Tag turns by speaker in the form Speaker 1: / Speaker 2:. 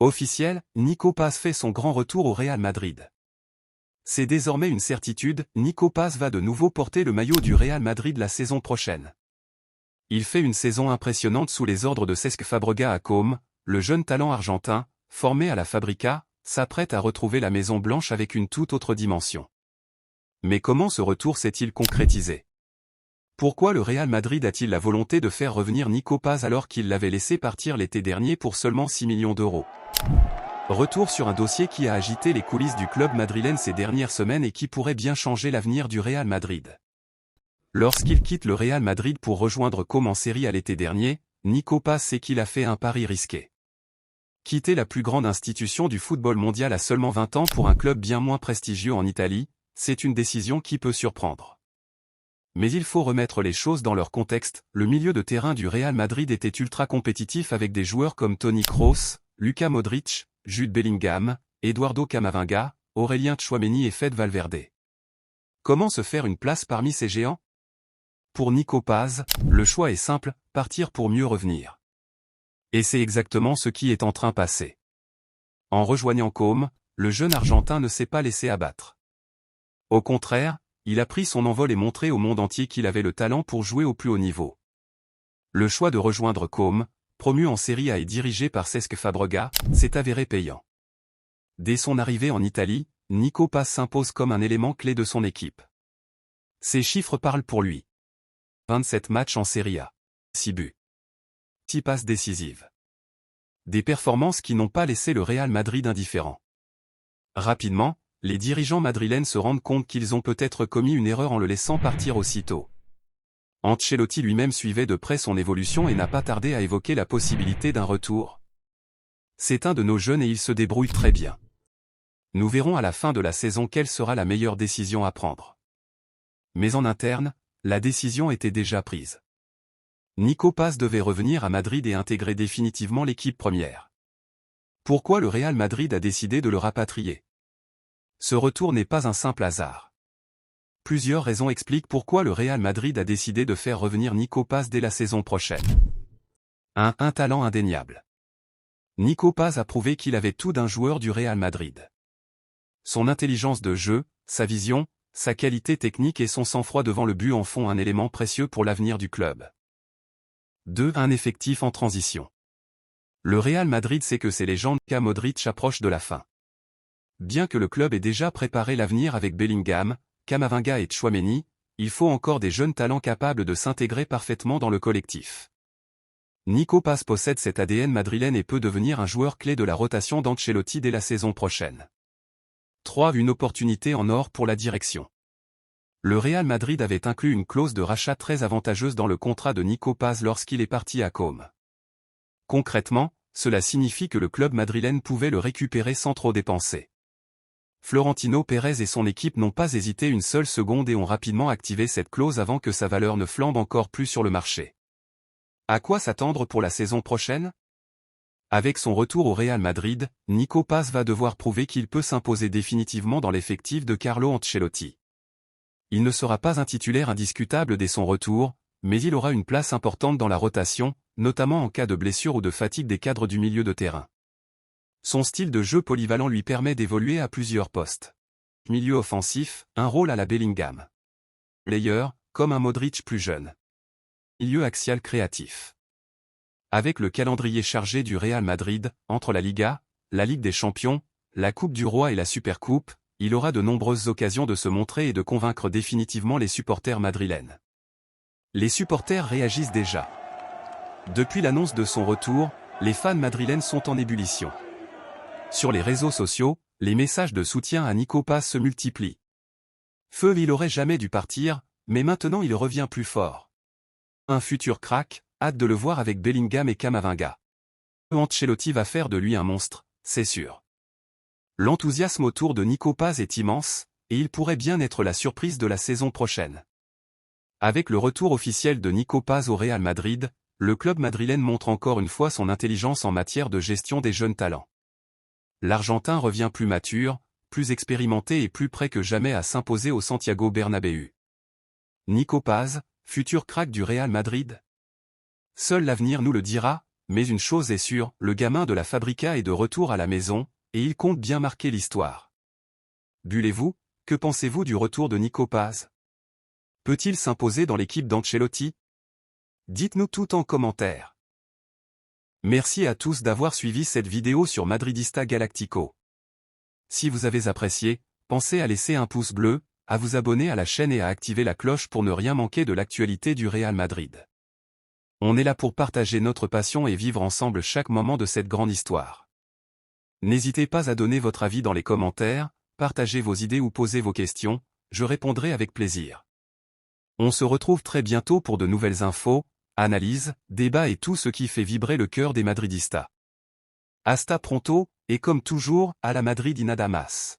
Speaker 1: Officiel, Nico Paz fait son grand retour au Real Madrid. C'est désormais une certitude, Nico Paz va de nouveau porter le maillot du Real Madrid la saison prochaine. Il fait une saison impressionnante sous les ordres de Cesc Fabregas à Côme, le jeune talent argentin, formé à la Fabrica, s'apprête à retrouver la Maison Blanche avec une toute autre dimension. Mais comment ce retour s'est-il concrétisé? Pourquoi le Real Madrid a-t-il la volonté de faire revenir Nico Paz alors qu'il l'avait laissé partir l'été dernier pour seulement 6 millions d'euros? Retour sur un dossier qui a agité les coulisses du club madrilène ces dernières semaines et qui pourrait bien changer l'avenir du Real Madrid. Lorsqu'il quitte le Real Madrid pour rejoindre Côme en Serie A l'été dernier, Nico Paz sait qu'il a fait un pari risqué. Quitter la plus grande institution du football mondial à seulement 20 ans pour un club bien moins prestigieux en Italie, c'est une décision qui peut surprendre. Mais il faut remettre les choses dans leur contexte, le milieu de terrain du Real Madrid était ultra compétitif avec des joueurs comme Toni Kroos, Luka Modric, Jude Bellingham, Eduardo Camavinga, Aurélien Tchouaméni et Fede Valverde. Comment se faire une place parmi ces géants? Pour Nico Paz, le choix est simple, partir pour mieux revenir. Et c'est exactement ce qui est en train de passer. En rejoignant Côme, le jeune Argentin ne s'est pas laissé abattre. Au contraire, il a pris son envol et montré au monde entier qu'il avait le talent pour jouer au plus haut niveau. Le choix de rejoindre Côme, promu en Serie A et dirigé par Cesc Fabregas, s'est avéré payant. Dès son arrivée en Italie, Nico Paz s'impose comme un élément clé de son équipe. Ses chiffres parlent pour lui. 27 matchs en Serie A. 6 buts. 6 passes décisives. Des performances qui n'ont pas laissé le Real Madrid indifférent. Rapidement, les dirigeants madrilènes se rendent compte qu'ils ont peut-être commis une erreur en le laissant partir aussitôt. Ancelotti lui-même suivait de près son évolution et n'a pas tardé à évoquer la possibilité d'un retour. C'est un de nos jeunes et il se débrouille très bien. Nous verrons à la fin de la saison quelle sera la meilleure décision à prendre. Mais en interne, la décision était déjà prise. Nico Paz devait revenir à Madrid et intégrer définitivement l'équipe première. Pourquoi le Real Madrid a décidé de le rapatrier? Ce retour n'est pas un simple hasard. Plusieurs raisons expliquent pourquoi le Real Madrid a décidé de faire revenir Nico Paz dès la saison prochaine. 1. Un talent indéniable. Nico Paz a prouvé qu'il avait tout d'un joueur du Real Madrid. Son intelligence de jeu, sa vision, sa qualité technique et son sang-froid devant le but en font un élément précieux pour l'avenir du club. 2. Un effectif en transition. Le Real Madrid sait que ses légendes Luka Modric approchent de la fin. Bien que le club ait déjà préparé l'avenir avec Bellingham, Camavinga et Tchouaméni, il faut encore des jeunes talents capables de s'intégrer parfaitement dans le collectif. Nico Paz possède cet ADN madrilène et peut devenir un joueur clé de la rotation d'Ancelotti dès la saison prochaine. 3. Une opportunité en or pour la direction. Le Real Madrid avait inclus une clause de rachat très avantageuse dans le contrat de Nico Paz lorsqu'il est parti à Côme. Concrètement, cela signifie que le club madrilène pouvait le récupérer sans trop dépenser. Florentino Pérez et son équipe n'ont pas hésité une seule seconde et ont rapidement activé cette clause avant que sa valeur ne flambe encore plus sur le marché. À quoi s'attendre pour la saison prochaine? Avec son retour au Real Madrid, Nico Paz va devoir prouver qu'il peut s'imposer définitivement dans l'effectif de Carlo Ancelotti. Il ne sera pas un titulaire indiscutable dès son retour, mais il aura une place importante dans la rotation, notamment en cas de blessure ou de fatigue des cadres du milieu de terrain. Son style de jeu polyvalent lui permet d'évoluer à plusieurs postes. Milieu offensif, un rôle à la Bellingham. Player, comme un Modric plus jeune. Milieu axial créatif. Avec le calendrier chargé du Real Madrid, entre la Liga, la Ligue des Champions, la Coupe du Roi et la Supercoupe, il aura de nombreuses occasions de se montrer et de convaincre définitivement les supporters madrilènes. Les supporters réagissent déjà. Depuis l'annonce de son retour, les fans madrilènes sont en ébullition. Sur les réseaux sociaux, les messages de soutien à Nico Paz se multiplient. Feu, il aurait jamais dû partir, mais maintenant il revient plus fort. Un futur crack, hâte de le voir avec Bellingham et Camavinga. Ancelotti va faire de lui un monstre, c'est sûr. L'enthousiasme autour de Nico Paz est immense, et il pourrait bien être la surprise de la saison prochaine. Avec le retour officiel de Nico Paz au Real Madrid, le club madrilène montre encore une fois son intelligence en matière de gestion des jeunes talents. L'Argentin revient plus mature, plus expérimenté et plus prêt que jamais à s'imposer au Santiago Bernabéu. Nico Paz, futur crack du Real Madrid? Seul l'avenir nous le dira, Mais une chose est sûre, le gamin de la Fabrica est de retour à la maison, et il compte bien marquer l'histoire. Bullez-vous, que pensez-vous du retour de Nico Paz? Peut-il s'imposer dans l'équipe d'Ancelotti? Dites-nous tout en commentaire. Merci à tous d'avoir suivi cette vidéo sur Madridista Galactico. Si vous avez apprécié, pensez à laisser un pouce bleu, à vous abonner à la chaîne et à activer la cloche pour ne rien manquer de l'actualité du Real Madrid. On est là pour partager notre passion et vivre ensemble chaque moment de cette grande histoire. N'hésitez pas à donner votre avis dans les commentaires, partagez vos idées ou posez vos questions, je répondrai avec plaisir. On se retrouve très bientôt pour de nouvelles infos, analyses, débats et tout ce qui fait vibrer le cœur des madridistas. Hasta pronto, et comme toujours, à la Madrid y nada más.